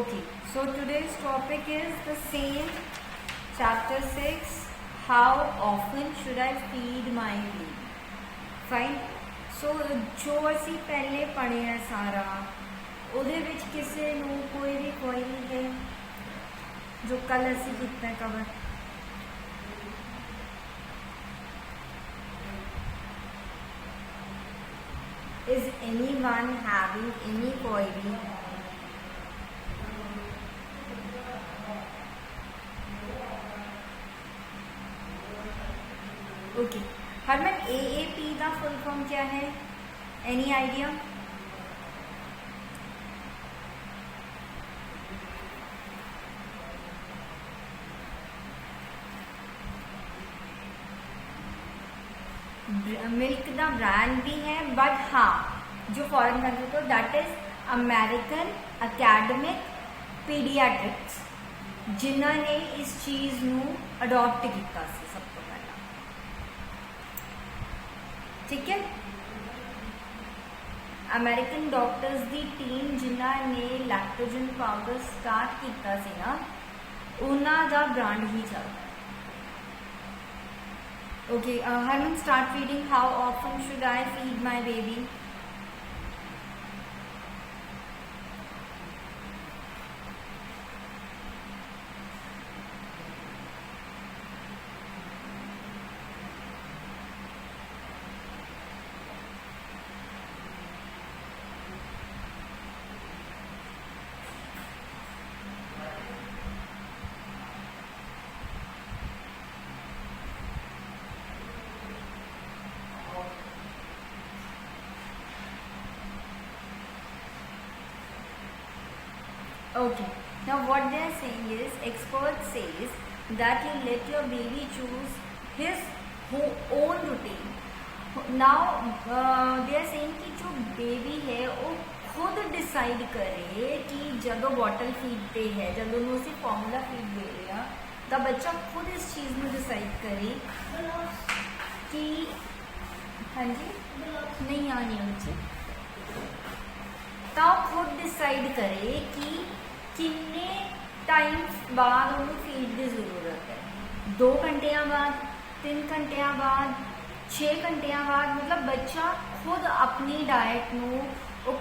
Okay, so today's topic is the same, chapter 6, how often should I feed my baby? Fine. So जो ਅਸੀਂ ਪਹਿਲੇ ਪੜ੍ਹਿਆ ਸਾਰਾ ਉਹਦੇ ਵਿੱਚ ਕਿਸੇ ਨੂੰ ਕੋਈ ਵੀ ਕੁਐਰੀ ਹੈ ਜੋ ਕੱਲ ਅਸੀਂ ਕੀਤਾ cover? Is anyone having any query? Okay Harman, AAP का फुल फॉर्म क्या है? Any idea? मिल्क का ब्रांड भी है, बट हाँ जो फॉरेन कंट्री को that is American academic pediatrics जिन्होंने इस चीज़ ਨੂੰ अडॉप्ट किया सब तो पहला। ठीक है, अमेरिकन डॉक्टर्स की टीम जिन्होंने लैक्टोजन पाउडर स्टार्ट किया सी ना उन्हों का ब्रांड ही चलता है। Okay Harman, start feeding. How often should I feed my baby? Okay, now what they are saying is, expert says that you let your baby choose his own routine. Now they are saying कि जो baby है वो खुद decide करे कि जब bottle फीडते है, जब उन्होंने उसे फॉर्मूला फीड दे रहा तो बच्चा खुद इस चीज़ में डिसाइड करे कि हाँ जी नहीं आनी बच्चे तो खुद डिसाइड करे कि किन्ने टाइम बाद उन्होंने फीड की जरूरत है। 2 घंटिया बाद, 3 घंटिया बाद, 6 घंटिया बाद, मतलब बच्चा खुद अपनी डाइट नू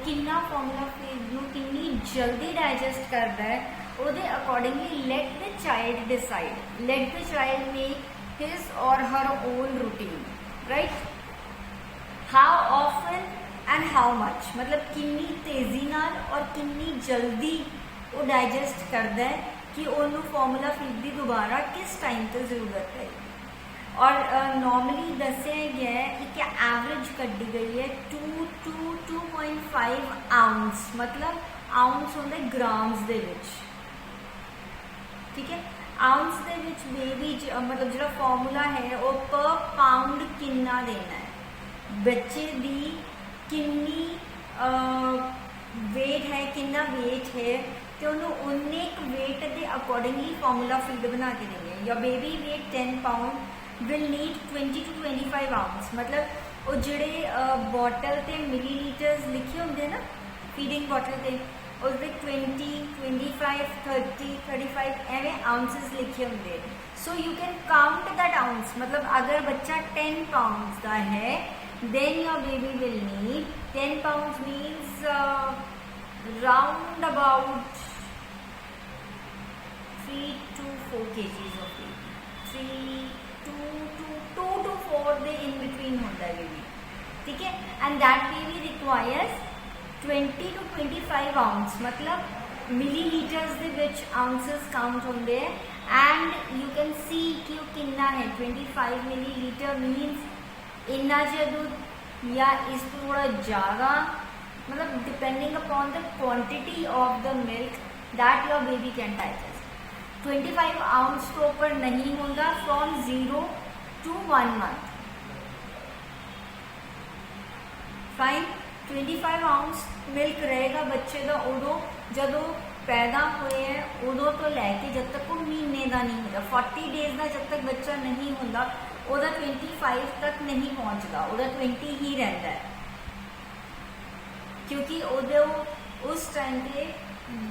किन्ना फॉर्मूला फीड नू किन्नी जल्दी डाइजेस्ट करता है उहदे accordingly let the child decide, let the child make his or her own routine, right. How often and how much, मतलब किन्नी तेजी नाल और किन्नी जल्दी वो डाइजेस्ट करता है कि उन्होंने फॉर्मूला फीड की दोबारा किस टाइम पर जरूरत है। और नॉर्मली दसिया गया है एक एवरेज कड्डी गई है 2 to 2.5 आउंस, मतलब आउंस होंगे ग्राम्स दे विच। ठीक है, आउंस दे विच बेबी मतलब जो फॉर्मूला है वो पर पाउंड कितना देना है, बच्चे दी किन्नी वेट है, कितना वेट है तो उन्होंने एक वेट के अकॉर्डिंगली फॉर्मूला फीड बना के देंगे। या baby weight 10 pound will need 20 to 25 ounce, मतलब वो जोड़े बॉटल ते मिलीलीटर्स लिखे होंगे ना फीडिंग बॉटल से उस 20, 25, 30, 35 एवं आउंसेस लिखे होंगे। So you can count that ounce, मतलब अगर बच्चा 10 पाउंड्स का है then your baby will need 10 pounds means round about 3 to 4 kgs of baby, 2 to 4 day in between होता है baby। ठीक है, and that baby requires 20 to 25 ounce, मतलब मिलीलीटर्स दे विच आउंसेस काउंट होंगे and you can see कि वो कितना है। 25 मिलीलीटर मीन्स इन्ना ज दूध या इस थोड़ा ज़्यादा, मतलब depending upon the quantity of the milk that your baby can digest. 25 ounce तो ऊपर नहीं होगा from 0 to 1 month। Fine, 25 ounce milk रहेगा बच्चे का उदों जदों पैदा हुए हैं उदों तो लैके जब तक वो महीने का नहीं होता, 40 डेज का जब तक बच्चा नहीं होता ਉਹਦਾ 25 तक नहीं पहुँचता, ਉਹਦਾ 20 ही रहता है क्योंकि उस टाइम पे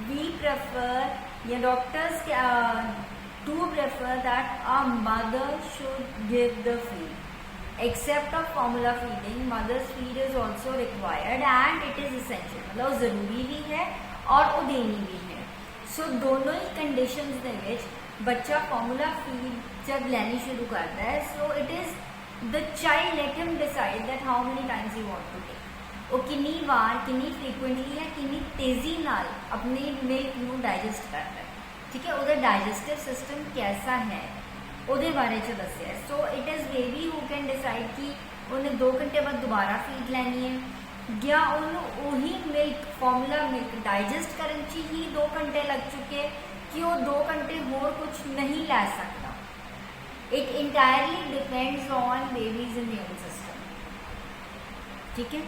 we prefer, या doctors do prefer that a mother should give the feed. Except of formula feeding, mother's feed is also required and it is essential. मतलब ज़रूरी भी है और वो देनी भी है. So दोनों ही conditions ਦੇ ਵਿੱਚ बच्चा formula feed जब लेनी शुरू करता है, so it is the child, let him decide that how many times he want to take. वो कितनी बार, कितनी फ्रीकुएंटली या कितनी तेज़ी नाल अपने मिल्क ਨੂੰ डाइजेस्ट करता है. ठीक है, ਉਹਦਾ डाइजेस्टिव सिस्टम कैसा है ਉਹਦੇ ਬਾਰੇ ਚ ਦੱਸਿਆ. So it is baby who can decide कि ਉਹਨੇ 2 ਘੰਟੇ ਬਾਅਦ ਦੁਬਾਰਾ ਫੀਡ ਲੈਣੀ ਹੈ ਜਾਂ ਉਹਨੂੰ ਉਹੀ ਮਿਲਕ ਫਾਰਮੂਲਾ ਮਿਲਕ ਡਾइजेस्ट ਕਰਨ ਚ ਹੀ 2 ਘੰਟੇ ਲੱਗ ਚੁੱਕੇ ਕਿ ਉਹ 2 ਘੰਟੇ ਹੋਰ ਕੁਝ ਨਹੀਂ ਲੈ ਸਕਦਾ. It entirely depends on baby's immune system. ठीक है,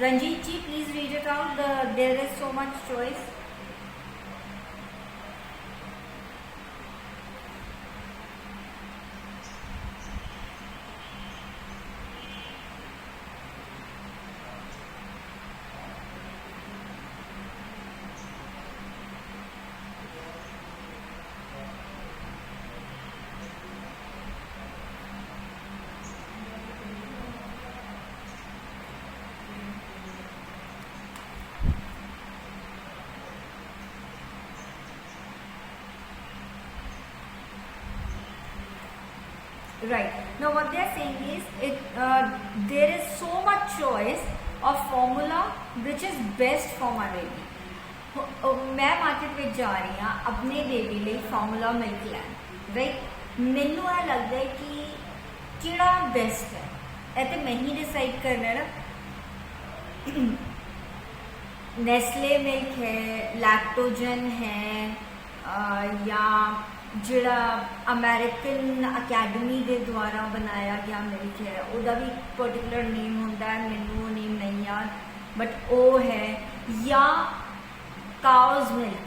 Ranjit ji please read it out. There is so much choice. Right, now what they are saying is there is so much choice of formula which is best for my baby. मैं market में जा रही हाँ अपने baby लिए formula milk लैन. Right, मैनू यह लगता है कि किड़ा बेस्ट है, ये तो मैं ही डिसाइड करना है ना. नेस्ले मिल्क है, लैक्टोजन है, या जिहड़ा अमेरिकन अकैडमी के द्वारा बनाया गया मिल्क है, उसका भी पर्टिकुलर नेम होता है, मैनू वो नेम नहीं याद, बट वो है. या काउज मिल्क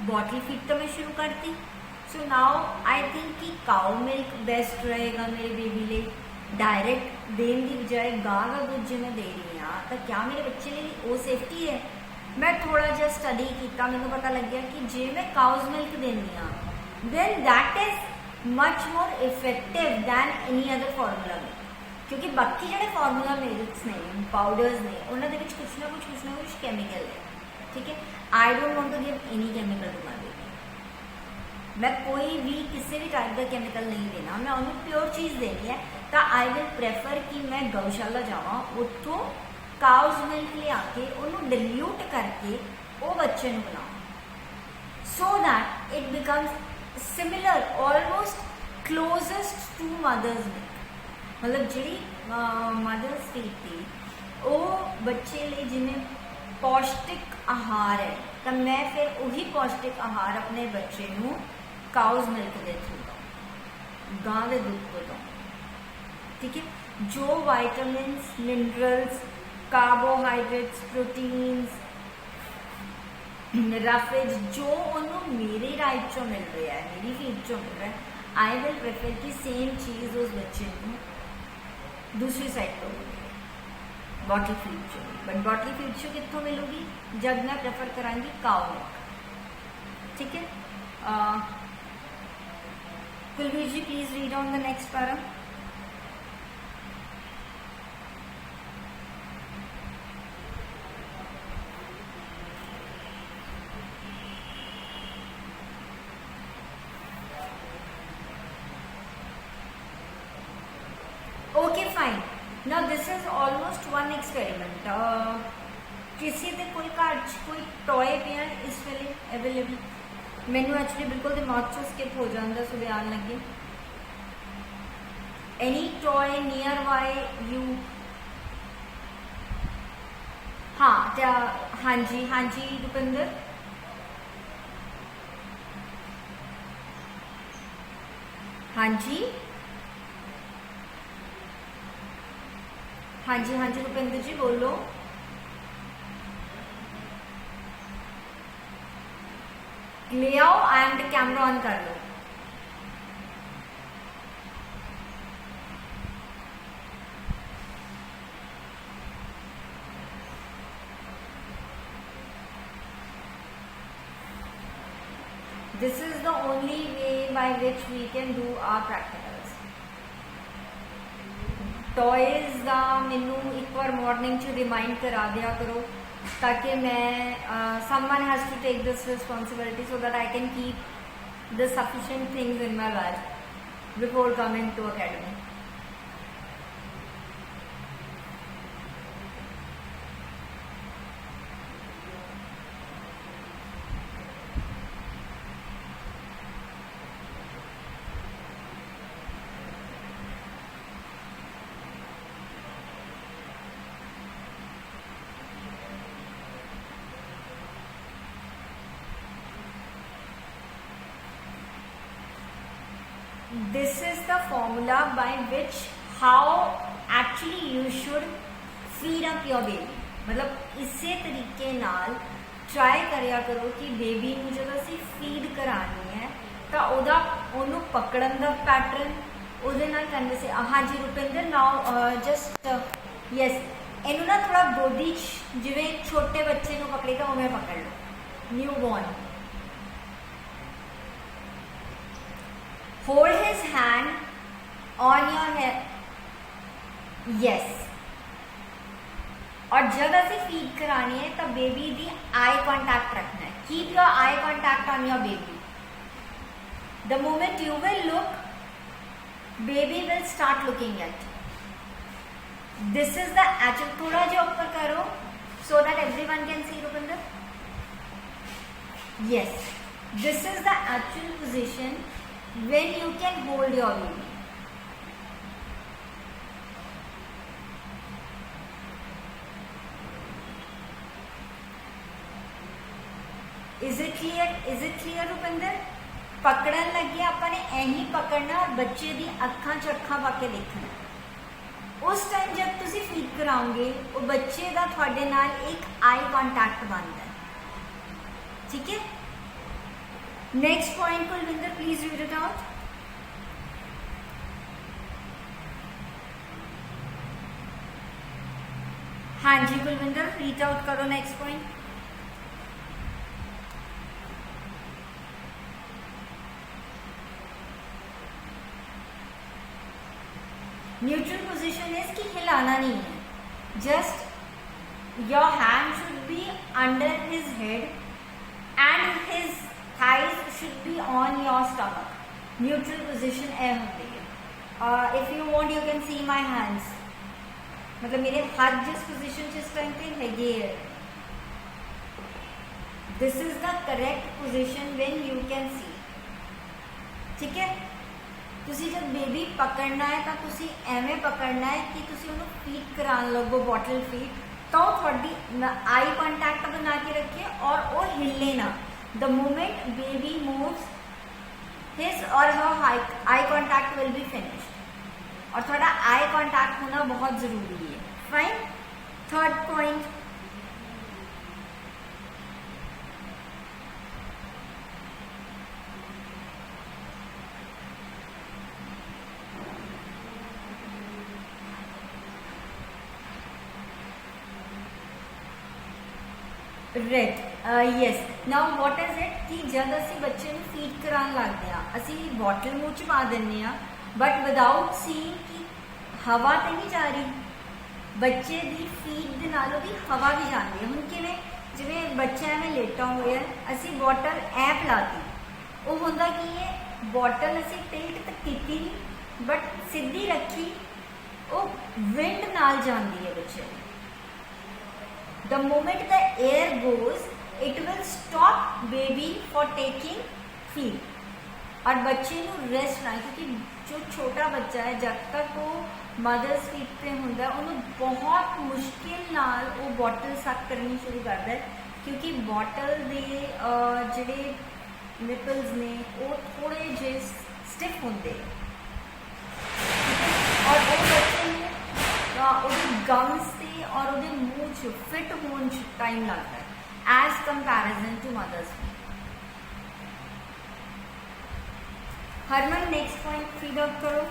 बॉटल फीड तो मैं शुरू करती. सो नाउ आई थिंक कि काउ मिल्क बेस्ट रहेगा मेरे बेबी लिए. डायरेक्ट देने की बजाय गां का दूध जो मैं दे रही हाँ, तो क्या मेरे बच्चे लिए वो सेफ्टी है? मैं थोड़ा जिहा स्टडी किया, मैनू पता लग गया कि जे मैं काउज मिल्क देनी हाँ, then that is much more effective than any other formula milk. क्योंकि बाकी ਜਿਹੜੇ formula milks ने, powders ने, ਉਹਨਾਂ ਦੇ ਵਿੱਚ कुछ ना कुछ chemical है. ठीक है, I don't want to give any chemical to my baby. मैं कोई भी किसी भी टाइप का chemical नहीं देना, मैं उन्हें प्योर चीज़ देनी है. तो I will prefer कि मैं गौशाला जावां, उत्थों cows milk ले आके उन्हें dilute करके वो बच्चे ਨੂੰ बनाऊं, so that it becomes similar, almost closest to mother's milk. मतलब जी मदर्स फीड थी वो बच्चे लिए जिन्हें पौष्टिक आहार है, तो मैं फिर वही पौष्टिक आहार अपने बच्चे को काउज मिल्क दे थ्रू दूँ, गां के दूध को दूँ. ठीक है, जो vitamins, minerals, carbohydrates, proteins, roughage जो उन्होंने मेरे डाइट चो मिल रहा है, मेरी फीड चो मिल रहा है, आई विल प्रेफर कि सेम चीज़ उस बच्चे को दूसरी साइड पर मिले बॉटल फीड चो. बट बॉटल फीड चो कितों मिलूगी? जब मैं प्रेफर करांगी काउ मिल्क. ठीक है, Kulvir ji please read on the next para. Okay, fine. Now this is almost one experiment. किसी दे कोई घर कोई टॉय पे इस वेले अवेलेबल? मैनू एक्चुअली बिल्कुल दिमाग चो स्किप हो जाता सो बयान लगे. Any toy near by you? हाँ हाँ जी रुपिंदर. हाँ जी रुपिंदर जी बोलो. ले आओ एंड कैमरा ऑन कर लो. This is the only way by which we can do our practicals. Toys ਦਾ ਮੈਨੂੰ ਇੱਕ ਵਾਰ ਮਾਰਨਿੰਗ 'ਚ ਰਿਮਾइंड ਕਰਾ ਦਿਆ ਕਰੋ ताकि मैं someone has to take this responsibility so that I can keep the sufficient things in my life before coming to academy. This is the formula by which how actually you should feed up your baby. मतलब इसे तरीके नाल try करिया करो कि baby ਨੂੰ ਜਦੋਂ ਅਸੀਂ ਫੀਡ ਕਰਾਣੀ ਹੈ ਤਾਂ ਉਹਨੂੰ ਪਕੜਨ ਦਾ ਪੈਟਰਨ ਉਹਦੇ ਨਾਲ ਕਹਿੰਦੇ ਸੀ ਹਾਂਜੀ ਰੁਪਿੰਦਰ ਨਾਓ ਜਸਟ ਯੈਸ ਇਹਨੂੰ ਨਾ ਥੋੜਾ ਗੋਦੀ 'ਚ ਜਿਵੇਂ ਛੋਟੇ ਬੱਚੇ ਨੂੰ ਪਕੜੇਗਾ ਉਵੇਂ ਪਕੜ ਲਓ newborn. Hold his hand on your head. Yes. और जब ऐसे फीड करानी है तब बेबी दी आई कांटेक्ट रखना है. Keep your eye contact on your baby. The moment you will look, baby will start looking at. This is the actual. थोड़ा जो ऊपर करो so that everyone can see. Rupinder, yes, this is the actual position when you can hold your baby. Is it clear? Is it clear Rupinder? पकड़न लगे आपने ऐही पकड़ना और बच्चे दी अखां च अखां पा के देखना. उस टाइम जब तुसी फीड कराओगे वो बच्चे दा थोड़े नाल एक आई कांटेक्ट बनता है. ठीक है. Next point, Kulvinder, please read it out. हाँ जी कुलविंदर, read out करो next point. Neutral position is कि हिलाना नहीं है. Just your hand should be under his head and his thighs should be on your stomach. Neutral position है होती है. If you want you can see my hands. मतलब मेरे हाथ जिस पोजीशन से इस टाइम पे है ये है. This is the correct position when you can see. ठीक है. तुसी जब बेबी पकड़ना है तो तुसी एवें पकड़ना है कि तुसी उन्हें फीड करान लगो बॉटल फीड तो थोड़ी आई कांटेक्ट बना के रखिए और वो हिले ना. The moment baby moves, his or her eye contact will be finished. और थोड़ा आई कांटेक्ट होना बहुत जरूरी है. Fine. Third point, red. Yes. Now what is it कि जब असी बच्चे ਨੂੰ फीड करान लगते हैं असी बॉटल मूँह च पा देने बट विदाउट सीइंग कि हवा तो नहीं जा रही. बच्चे की फीड के नालों भी हवा भी जाती है. हुण किवें जिवें बच्चा एवें लेटा होया असी बॉटल ऐ पिलाती वो हुंदा कि ये बॉटल असी टिल्ट तक कीती नहीं बट सीधी रखी वो विंड नाल जाती है बच्चे. The moment the air goes, it will stop baby for taking feed. और बच्चे को रेस्ट ना, क्योंकि जो छोटा बच्चा है जब तक वो मदर्स फीड पे होंदा उन्हें बहुत मुश्किल नाल वो बॉटल सक करनी शुरू करता है क्योंकि बॉटल दे जिहड़े निपल्स ने वो थोड़े जे स्टिफ होंदे और वो बच्चे ਨੂੰ गम्स से और वो मूँह च फिट होने टाइम लगता है as comparison to mothers. Harman next point feed out करो.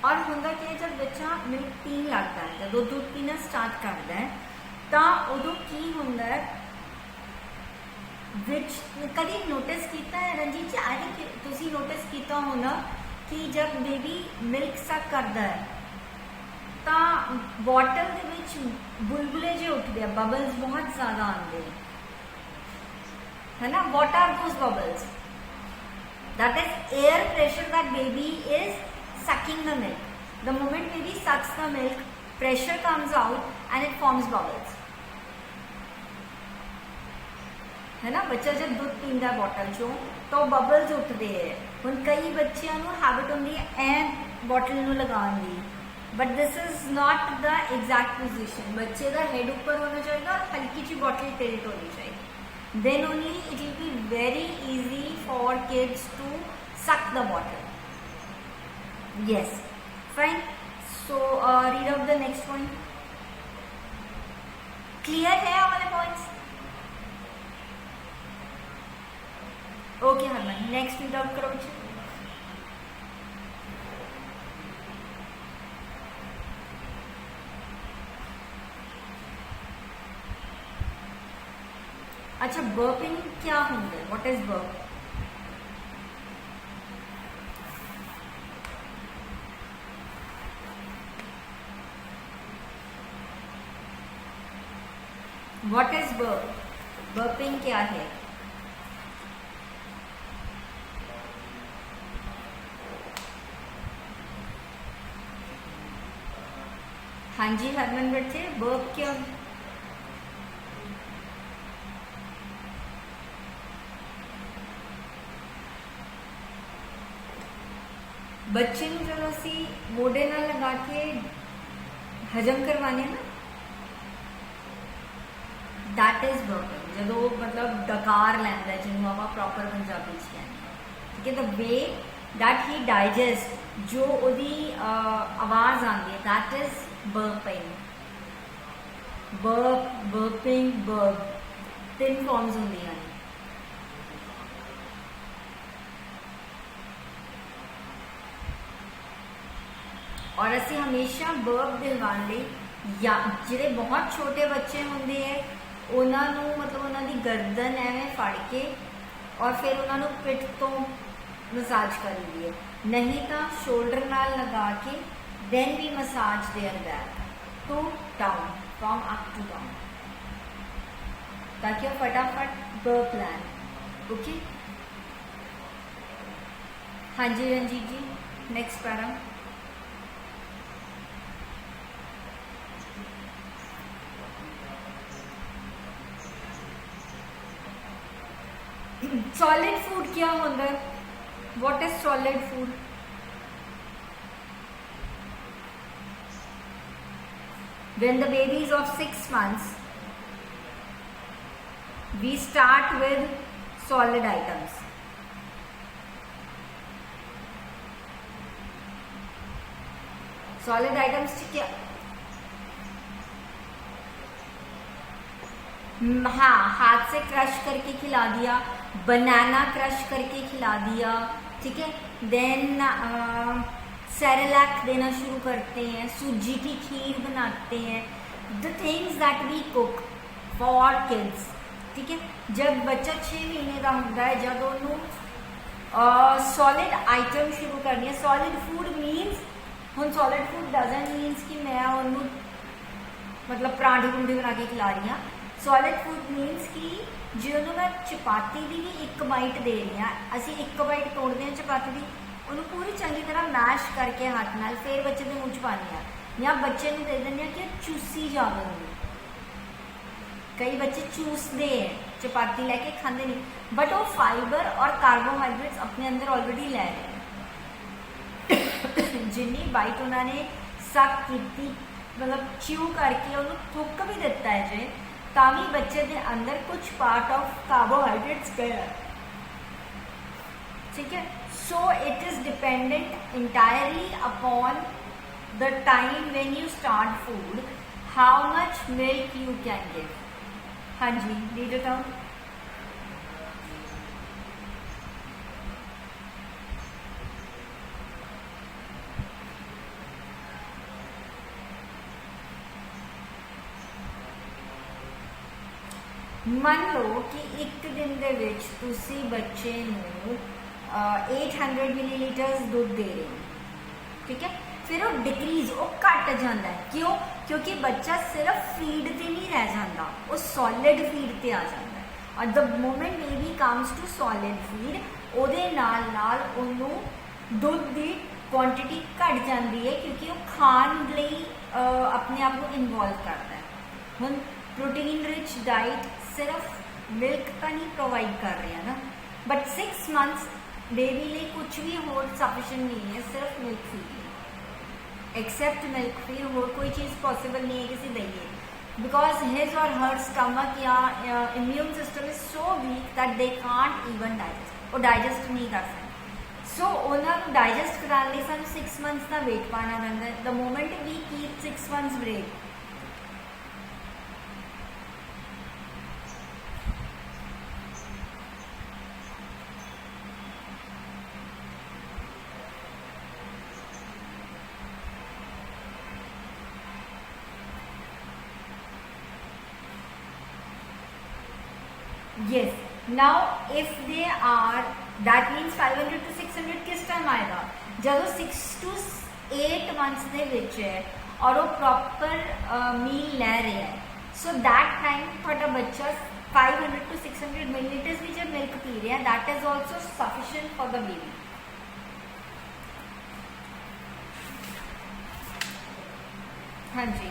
और होंदा कि जब बच्चा मिल्क पीन लगता है, जो दूध पीना स्टार्ट करता है, तो उदों की होंदा है विच कभी नोटिस किया है रंजीत जी, आई थिंक तुसी नोटिस किया होना कि जब बेबी मिल्क सक करता है तो बॉटल दे विच बुलबुले जे उठते हैं, बबल्स बहुत ज़्यादा आते हैं, है ना। What are those bubbles? That is air pressure that baby is sucking the milk. The moment baby sucks the milk, pressure comes out and it forms bubbles. है ना, बच्चा जब दूध पींदा बॉटल चो तो बबल्स उठते हैं। हुण कई बच्चों को हैबिट होंदी है ऐ बॉटल नूं लगाउण दी, but this is not the exact position. बच्चे का हेड ऊपर होना चाहिए और हल्की सी बॉटल टिल्ट होनी चाहिए, then only it will be very easy for kids to suck the bottle. Yes, fine. So read out the next point. Clear है हमारे points? Okay Harman, next read out करो बच्चे। अच्छा, burping क्या होंगे? What is burp? What is burp? Burping क्या है? हाँ जी हरमन बच्चे, burp क्या? बच्चे ਨੂੰ ਜਦੋਂ ਅਸੀਂ ਮੋਢੇ ਨਾਲ ਲਗਾ ਕੇ ਹਜਮ ਕਰਵਾने ना, दैट इज बर्पिंग। जो मतलब डकार लैंदा है, जिन्होंने आप प्रॉपर पंजाबी च कहते हैं, ठीक है। The way that he digest, जो उदी आवाज़ आती है, that is burping. Burp, burping, burp, 3 forms होंदी हैं। और असी हमेशा बर्प दिलवाने लई या जिहड़े बहुत छोटे बच्चे होंदे है उन्होंने मतलब उन्होंने गर्दन एवं फड़ के और फिर उन्होंने पिठ तो मसाज कर ली है, नहीं तो शोल्डर नाल लगा के then we massage their back to down, from up to down, ताकि वो फटाफट बर्प लैन। ओके, हाँ ji Ranjit ji, next para. Solid food क्या होता है? What is solid food? When the baby is of 6 months, we start with solid items. Solid items क्या? हाँ, हाथ से क्रश करके खिला दिया, बनाना क्रश करके खिला दिया, ठीक है। देन सेरेलैक देना शुरू करते हैं, सूजी की खीर बनाते हैं, the things that we cook for kids, ठीक है। जब बच्चा 6 महीने का होता है, जब उन्होंने सॉलिड आइटम शुरू करनी है। सॉलिड फूड मीनस, हम सॉलिड फूड डजंट मीनस कि मैं उन्होंने मतलब पराठे पुंठे बना के खिला रही हाँ। सॉलिड फूड मीनस कि जो मैं चपाती की भी एक बाइट दे रही हाँ, असी एक बाइट तोड़ते हैं चपाती की, उन्होंने पूरी चंगी तरह मैश करके हाथ नाल फिर बच्चे के मुँह च पाने हैं, या बच्चे को दे दें कि चूसी जावे। कई बच्चे चूसते हैं, चपाती लैके खाते नहीं, बट वो फाइबर और कार्बोहाइड्रेट्स अपने अंदर ऑलरेडी लै रहे हैं। जिन्नी बाइट उन्होंने सक की मतलब च्यू करके उन्होंने थुक भी दिता है जे, ताकि बच्चे के अंदर कुछ पार्ट ऑफ कार्बोहाइड्रेट्स गया, ठीक है। So it is dependent entirely upon the time when you start food, how much milk you can give. हाँ जी, रीड इट आउट। ਮੰਨ ਲਓ ਕਿ ਇੱਕ ਦਿਨ ਦੇ ਵਿੱਚ ਤੁਸੀਂ ਬੱਚੇ ਨੂੰ 800 ਮਿਲੀਲੀਟਰਸ ਦੁੱਧ ਦੇ ਰਹੇ ਹੋ, ਠੀਕ ਹੈ। ਫਿਰ ਉਹ ਡਿਕਰੀਜ਼, ਉਹ ਘਟ ਜਾਂਦਾ ਹੈ। ਕਿਉਂ? ਕਿਉਂਕਿ ਬੱਚਾ ਸਿਰਫ ਫੀਡ ਤੇ ਨਹੀਂ ਰਹਿ ਜਾਂਦਾ, ਉਹ ਸੋਲਿਡ ਫੀਡ ਤੇ ਆ ਜਾਂਦਾ ਹੈ। ਔਰ the moment baby comes to solid feed, ਉਹਦੇ ਨਾਲ ਨਾਲ ਉਹਨੂੰ ਦੁੱਧ ਦੀ ਕੁਆਂਟੀਟੀ ਘਟ ਜਾਂਦੀ ਹੈ, ਕਿਉਂਕਿ ਉਹ ਖਾਣ ਲਈ ਆਪਣੇ ਆਪ ਨੂੰ ਇਨਵੋਲਵ ਕਰਦਾ ਹੈ। ਹੁਣ ਪ੍ਰੋਟੀਨ ਰਿਚ ਡਾइट सिर्फ मिल्क का नहीं प्रोवाइड कर रहे हैं ना, बट 6 मंथ्स बेबी लिए कुछ भी और सफिशिएंट नहीं है, सिर्फ milk feed. Except milk feed और कोई चीज़ पॉसिबल नहीं है किसी दही, because his or her stomach या immune system is so weak that they can't even digest, वो डाइजेस्ट नहीं कर सकते। सो उन्होंने डाइजेस्ट कराने लिए सानू 6 मंथ्स का वेट पाना पैंदा है। The moment we keep 6 months break, yes, now if they are, that means 500 to 600 किस टाइम आएगा? जब वो 6 to 8 मंथ्स ਦੇ ਵਿੱਚ ਹੈ और वो प्रॉपर मील ले रहे हैं, so that time ਤੁਹਾਡਾ ਬੱਚਾ 500 to 600 मिलीलीटर्स भी जब मिल्क पी रहे हैं, that is also sufficient for the baby। हाँ जी,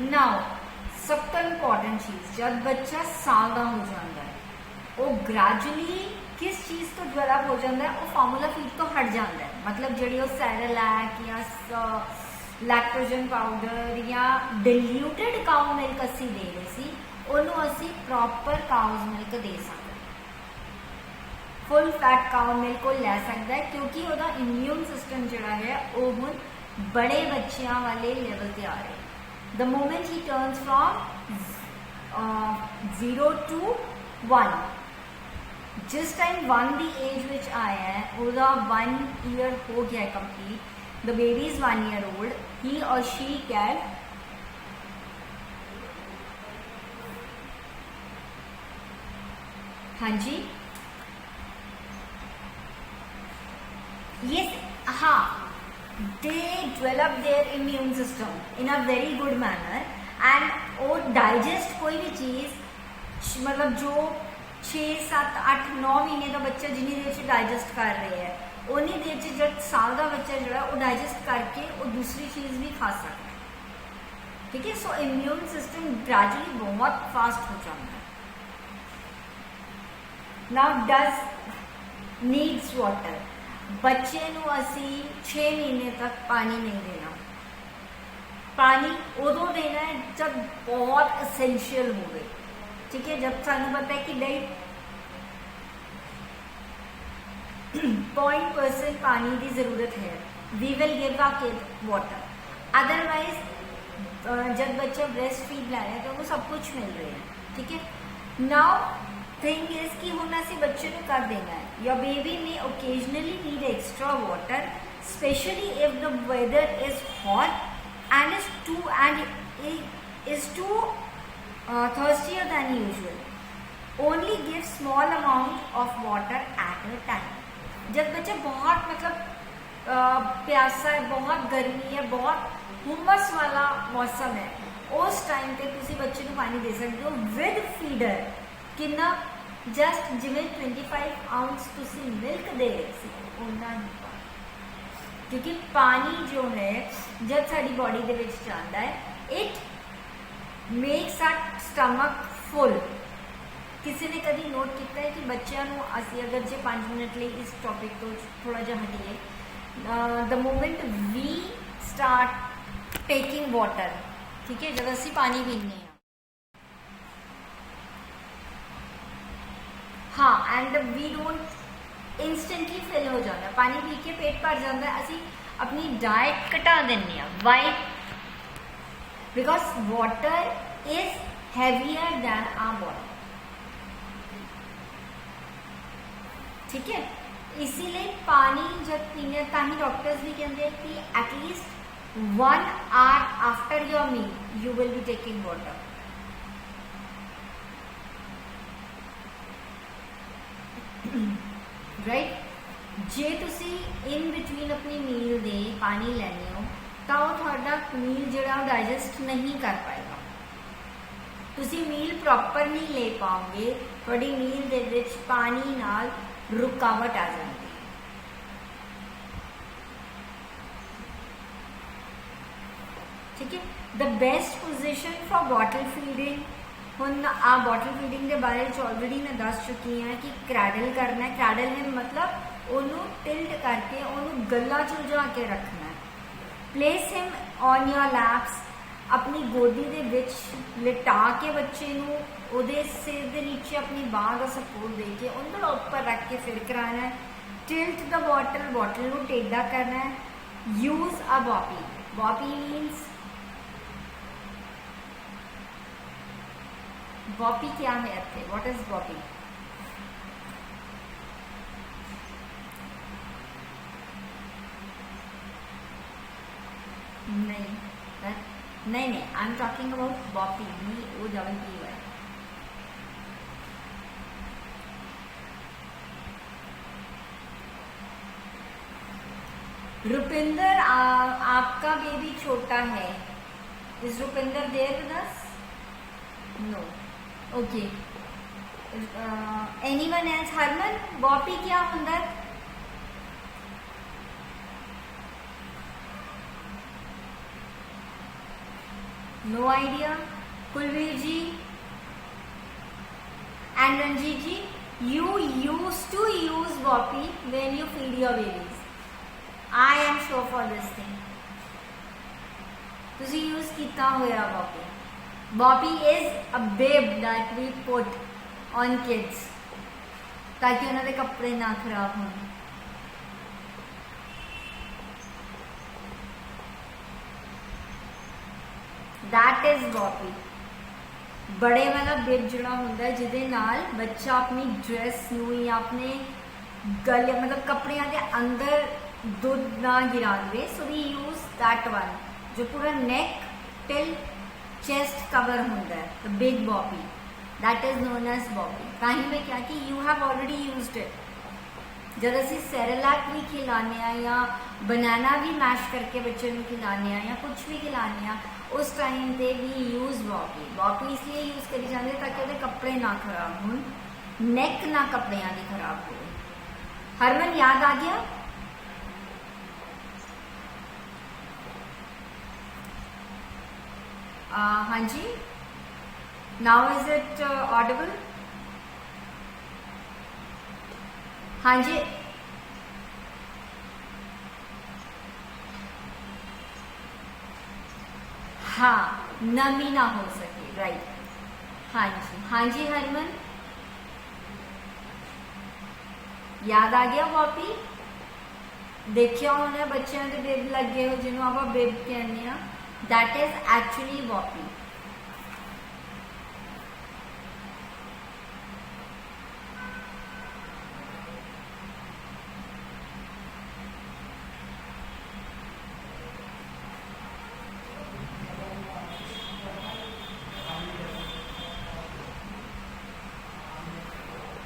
नाउ सब तो इंपॉर्टेंट चीज, जब बच्चा साल का हो जाता है, वो ग्रैजुअली किस चीज़ तो डेवलप हो जाता है, वो फार्मूला फीड तो हट जाता है। मतलब जी वो सैरेलैक या लैक्टोजन पाउडर या डिल्यूटेड काउ मिल्क असी दे रहे सी, उन्होंने असी प्रॉपर काउज मिल्क दे सकते, फुल फैट काउ मिल्क को ले सकता है, क्योंकि वह इम्यून सिस्टम जोड़ा है वो हुण बड़े बच्चों वाले लेवल पर आ रहे हैं। The moment he turns from 0 to 1, जिस टाइम 1 दी एज विच आया है, उसका 1 ईयर हो गया है complete, the baby is 1 year old, he or she can हाँ जी, yes, हाँ, they develop their immune system in a very good manner, and वो डाइजेस्ट कोई भी चीज़, मतलब जो 6, 7, 8, 9 महीने का बच्चा जिन्नी देर से डाइजेस्ट कर रहे हैं, उन्नी देर से जब साल का बच्चा जो है वो डाइजेस्ट करके वो दूसरी चीज़ भी खा सकता है। ठीक है, सो इम्यून सिस्टम ग्रेजुअली बहुत फास्ट हो जाता है। नाउ डज नीड्स वाटर, बच्चे नू असी 6 महीने तक पानी नहीं देना, पानी उदों देना है जब बहुत एसेंशियल हो गई। ठीक है, जब सानू पता है कि नहीं 0.% पानी की जरूरत है, we will give a kid water. Otherwise जब बच्चा ब्रेस्ट फीड ला रहा है तो वो सब कुछ मिल रहा है। ठीक है, नाउ थिंग इज कि हम ऐसे बच्चे को कर देना है, your baby may occasionally need extra water, specially if the weather is hot and is too thirstier than usual. Only give small amount of water at a time. जब बच्चा बहुत मतलब प्यासा है, बहुत गर्मी है, बहुत हुमस वाला मौसम है, उस टाइम पे तुसी बच्चे को पानी दे सकते हो विद फीडर। कितना? जस्ट जिमें 25 आउंस तुसी मिल्क दे उन्ना ही, क्योंकि पानी जो है जब साड़ी बॉडी दे विच जाता है, it makes our stomach full. किसी ने कभी नोट किया है कि बच्चों को असी अगर जो 5 मिनट लिए इस टॉपिक तो थोड़ा जा हटिए, the moment we start taking water, ठीक है, जब असी पानी पीने हैं, हाँ, and we don't instantly fill हो जाता है, पानी पी के पेट भर जाता है, असी अपनी डाइट घटा देने। Why? Because water is heavier than our body. ठीक है। इसीलिए पानी जब पीने ताकि डॉक्टर्स भी कहते हैं कि at least 1 hour after your meal you will be taking water. Right, जे तुसी इन बिटवीन अपनी मील दे पानी लैने हो तो थोड़ा मील जो डाइजेस्ट नहीं कर पाएगा, तुसी मील प्रॉपर नहीं ले पाओगे, थोड़ी मील दे विच पानी नाल रुकावट आ जाती है। ठीक है, the best position for bottle feeding, हुन आ बॉटल फीडिंग के बारे में ऑलरेडी मैं दस चुकी हाँ कि क्रैडल करना है। क्रैडल है मतलब उन्होंने टिल्ट करके उन्होंने गला चुलझा के रखना है। Place him on your lapse, अपनी गोदी दे विच लिटा के बच्चे नूं उहदे सिर दे नीचे अपनी बांह का सपोर्ट दे के उन्हें ऊपर रख के फिर कराना है। टिल्ट द बॉटल, बॉटल नूं टेढ़ा करना है। यूज अ बॉपी, बॉपी मीन्स बॉपी क्या है इत्थे, व्हाट इज बॉपी? नहीं, I am talking about Boppy, BOPPY। Rupinder, आपका बेबी छोटा है, is Rupinder there with us? No, okay. Anyone else? Harman, Boppy क्या होता है? No idea. Kulvir ji and Ranjit ji, you used to use Boppy when you feed your babies. I am sure for this thing. तुसी use किया होया Boppy. Boppy is a bib that we put on kids ताकि उन्होंने कपड़े ना खराब हों. That is Boppy. बड़े वाला बिब जोड़ा होता है जिदे नाल बच्चा अपनी ड्रेस नूं या अपने गले मतलब कपड़िया के अंदर दूध ना गिरा दे. So we use that one जो पूरा नेक टिल चेस्ट कवर होता है. The big Boppy that is known as Boppy. कहीं में क्या कि you have already used it. जब असी सेरेलैक भी खिलाने या बनाना भी मैश करके बच्चे को खिलाने या कुछ भी खिलाने उस टाइम पे भी यूज बॉपी. बॉपी इसलिए यूज करी जाती है ताकि वो कपड़े ना खराब हो, नेक ना कपड़े की खराब हो. हरमन याद आ गया? हाँ जी. Now is it audible? हाँ जी. हाँ, नमी ना हो सके. राइट. हाँ जी. हाँ जी हरमन, याद आ गया बॉपी? देखिया होना बच्चों के बेब लगे हो जिन्होंने आप बेब कहने. That is actually Boppy.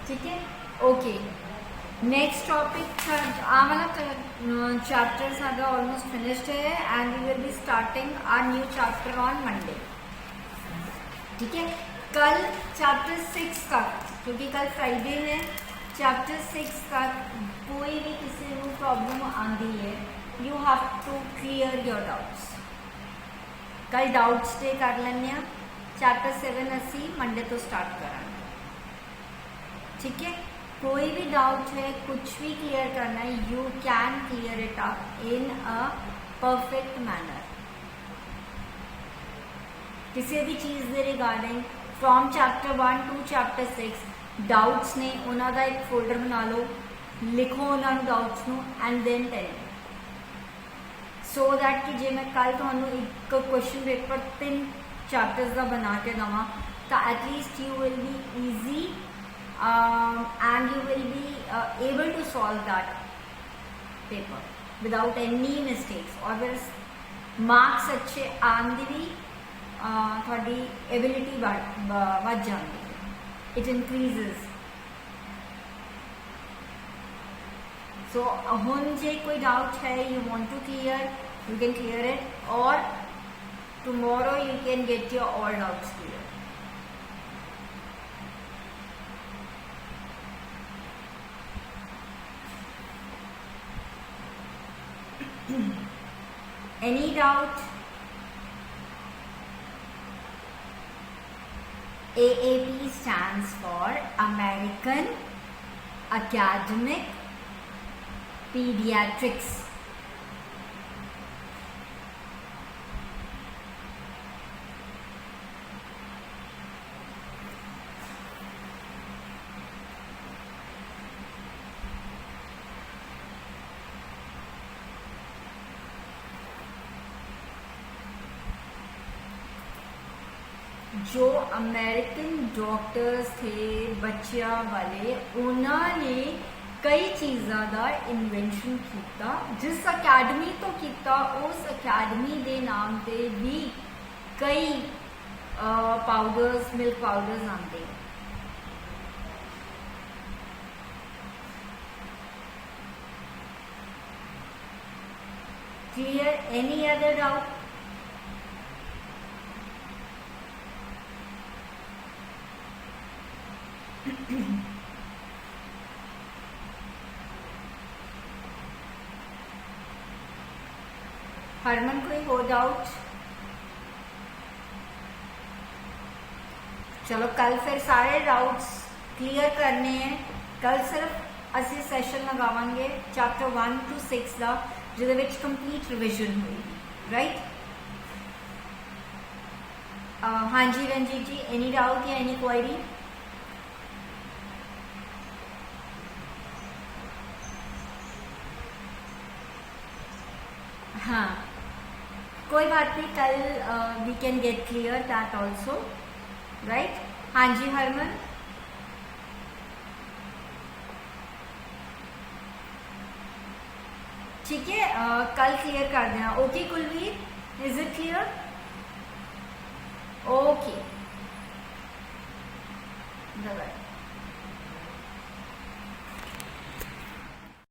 ठीक है. ओके, नेक्स्ट टॉपिक वाला चैप्टर सारा ऑलमोस्ट फिनिश्ड है and we will be starting our new chapter on Monday. ठीक है. कल चैप्टर 6 तक, क्योंकि कल फ्राइडे है, चैप्टर 6 तक कोई भी किसी को प्रॉब्लम आती है you have to clear your doubts. कल डाउट्स डे कर लें. चैप्टर 7 असी मंडे तो स्टार्ट करेंगे. ठीक है. कोई भी डाउट है, कुछ भी क्लियर करना है, you can clear it up in a perfect manner. किसी भी चीज़ के regarding from chapter 1 to chapter 6 doubts ने उन्होंने एक फोल्डर बना लो, लिखो उन्होंने डाउट्स नू and then tell so that कि जे मैं कल तो एक क्वेश्चन पेपर 3 चैप्टर्स का बना के देव तो at least you will be easy and you will be able to solve that paper without any mistakes. और फिर मार्क्स अच्छे आंदे भी थोड़ी एबिलिटी बढ़ जाती है, इट इंक्रीजेस. सो हुन जे कोई डाउट है, you want to clear, you can clear it, और tomorrow you can get your all doubts clear. Any doubt? AAP stands for American Academic Pediatrics. जो अमेरिकन डॉक्टर्स थे बच्चियां वाले, उन्होंने कई चीज़ों का इन्वेंशन किया, जिस अकैडमी तो किया, उस अकैडमी के नाम से भी कई पाउडर्स, मिल्क पाउडर्स आते हैं. Clear? Any other doubt? Harman कोई हो डाउट? चलो कल फिर सारे डाउट्स क्लियर करने हैं. कल सिर्फ असी सैशन लगावांगे चैप्टर 1 to 6 का, जिहदे विच कंप्लीट रिविजन होगी. राइट? हाँ जी रंजीत जी, एनी डाउट या एनी क्वेरी? हाँ, कोई बात नहीं, कल we can get clear that also. Right? हाँ जी हरमन. ठीक है, कल क्लियर कर देना. Okay Kulveer, is it clear? Okay, bye.